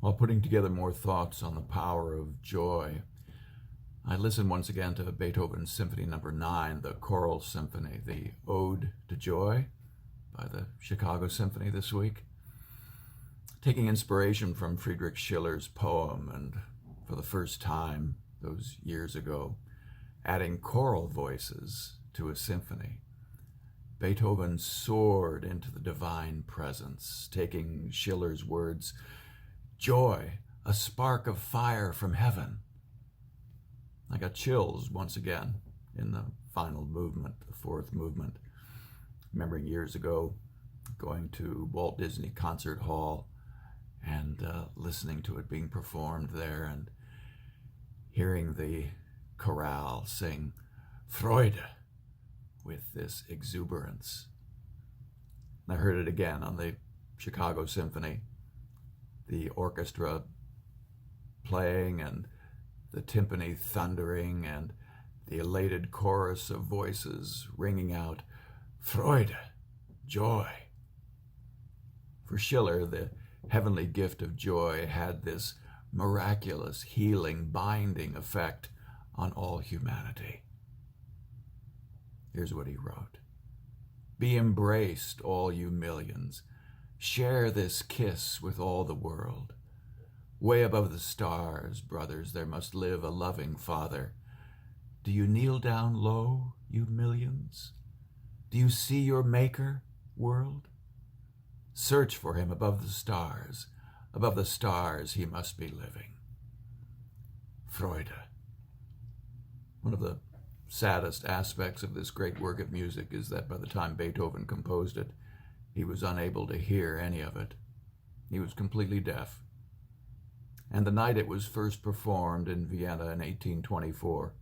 While putting together more thoughts on the power of joy, I listened once again to Beethoven's Symphony No. 9, the choral symphony, the Ode to Joy by the Chicago Symphony this week, taking inspiration from Friedrich Schiller's poem, and for the first time those years ago, adding choral voices to a symphony. Beethoven soared into the divine presence, taking Schiller's words, "Joy, a spark of fire from heaven." I got chills once again in the final movement, the fourth movement, remembering years ago going to Walt Disney Concert Hall and listening to it being performed there and hearing the chorale sing Freude with this exuberance. And I heard it again on the Chicago Symphony, the orchestra playing and the timpani thundering and the elated chorus of voices ringing out, Freude, joy. For Schiller, the heavenly gift of joy had this miraculous, healing, binding effect on all humanity. Here's what he wrote. "Be embraced, all you millions. Share this kiss with all the world. Way above the stars, brothers, there must live a loving Father. Do you kneel down low, you millions? Do you see your Maker, world? Search for him above the stars. Above the stars he must be living." Freude. One of the saddest aspects of this great work of music is that by the time Beethoven composed it, he was unable to hear any of it. He was completely deaf. And the night it was first performed in Vienna in 1824,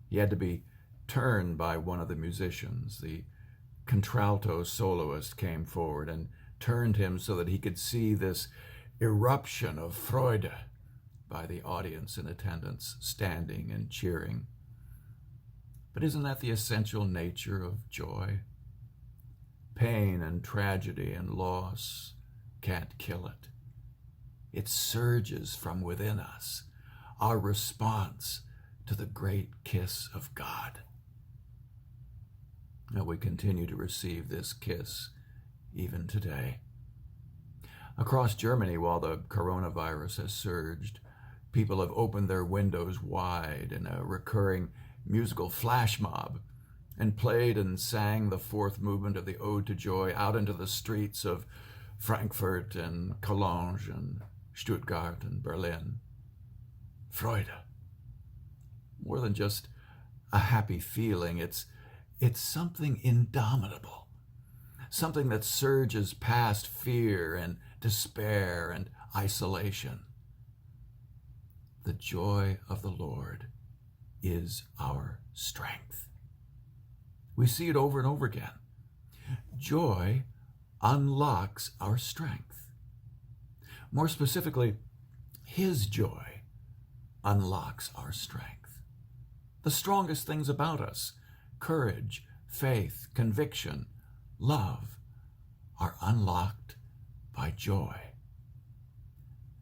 he had to be turned by one of the musicians. The contralto soloist came forward and turned him so that he could see this eruption of Freude by the audience in attendance, standing and cheering. But isn't that the essential nature of joy? Pain and tragedy and loss can't kill it. It surges from within us, our response to the great kiss of God. Now we continue to receive this kiss even today. Across Germany, while the coronavirus has surged, people have opened their windows wide in a recurring musical flash mob and played and sang the fourth movement of the Ode to Joy out into the streets of Frankfurt and Cologne and Stuttgart and Berlin. Freude. More than just a happy feeling, it's something indomitable, something that surges past fear and despair and isolation. The joy of the Lord is our strength. We see it over and over again. Joy unlocks our strength. More specifically, His joy unlocks our strength. The strongest things about us, courage, faith, conviction, love, are unlocked by joy.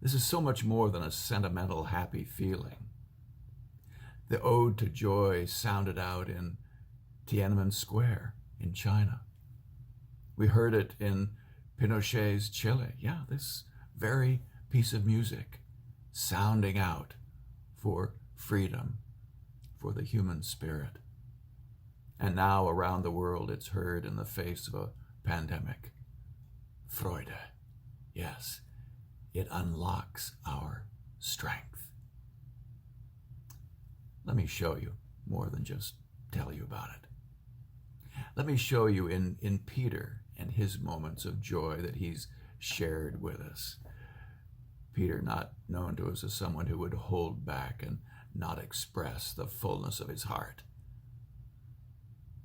This is so much more than a sentimental, happy feeling. The Ode to Joy sounded out in Tiananmen Square in China. We heard it in Pinochet's Chile. Yeah, this very piece of music sounding out for freedom, for the human spirit. And now around the world it's heard in the face of a pandemic. Freude. Yes, it unlocks our strength. Let me show you more than just tell you about it. Let me show you in Peter and his moments of joy that he's shared with us. Peter, not known to us as someone who would hold back and not express the fullness of his heart.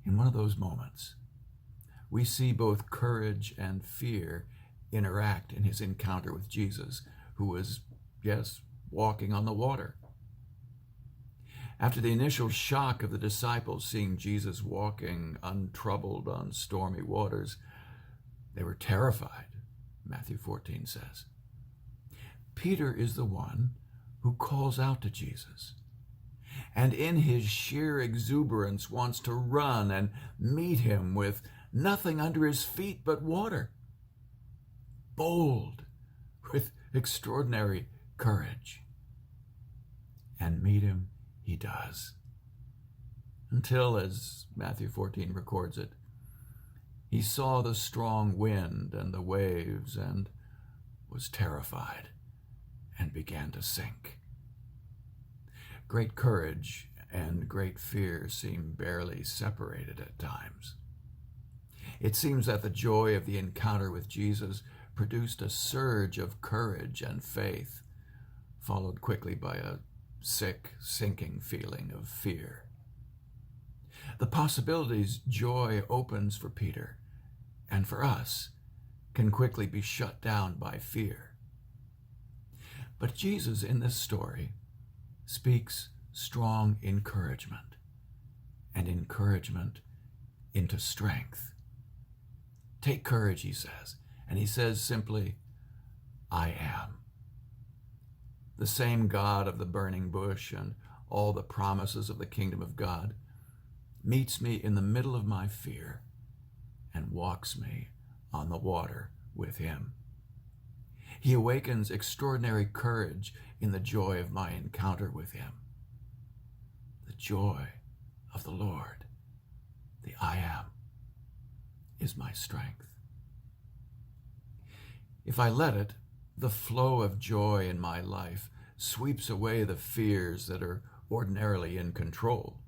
In one of those moments, we see both courage and fear interact in his encounter with Jesus, who was, yes, walking on the water. After the initial shock of the disciples seeing Jesus walking untroubled on stormy waters, they were terrified, Matthew 14 says. Peter is the one who calls out to Jesus, and in his sheer exuberance wants to run and meet him with nothing under his feet but water. Bold, with extraordinary courage. And meet him he does. Until, as Matthew 14 records it, he saw the strong wind and the waves and was terrified and began to sink. Great courage and great fear seem barely separated at times. It seems that the joy of the encounter with Jesus produced a surge of courage and faith, followed quickly by a sick, sinking feeling of fear. The possibilities joy opens for Peter and for us can quickly be shut down by fear. But Jesus in this story speaks strong encouragement, and encouragement into strength. Take courage, he says, and he says simply, I am. The same God of the burning bush and all the promises of the kingdom of God meets me in the middle of my fear and walks me on the water with him. He awakens extraordinary courage in the joy of my encounter with him. The joy of the Lord, the I am, is my strength. If I let it, the flow of joy in my life sweeps away the fears that are ordinarily in control.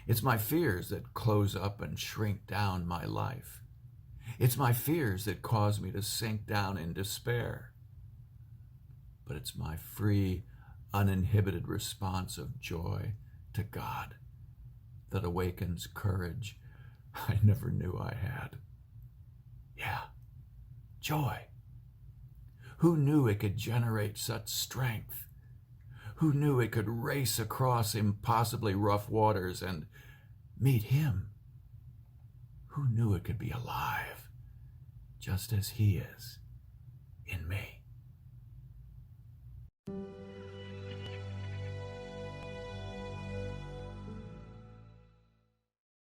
It's my fears that close up and shrink down my life. It's my fears that cause me to sink down in despair. But it's my free, uninhibited response of joy to God that awakens courage I never knew I had. Yeah, joy. Who knew it could generate such strength? Who knew it could race across impossibly rough waters and meet him? Who knew it could be alive, just as he is in me?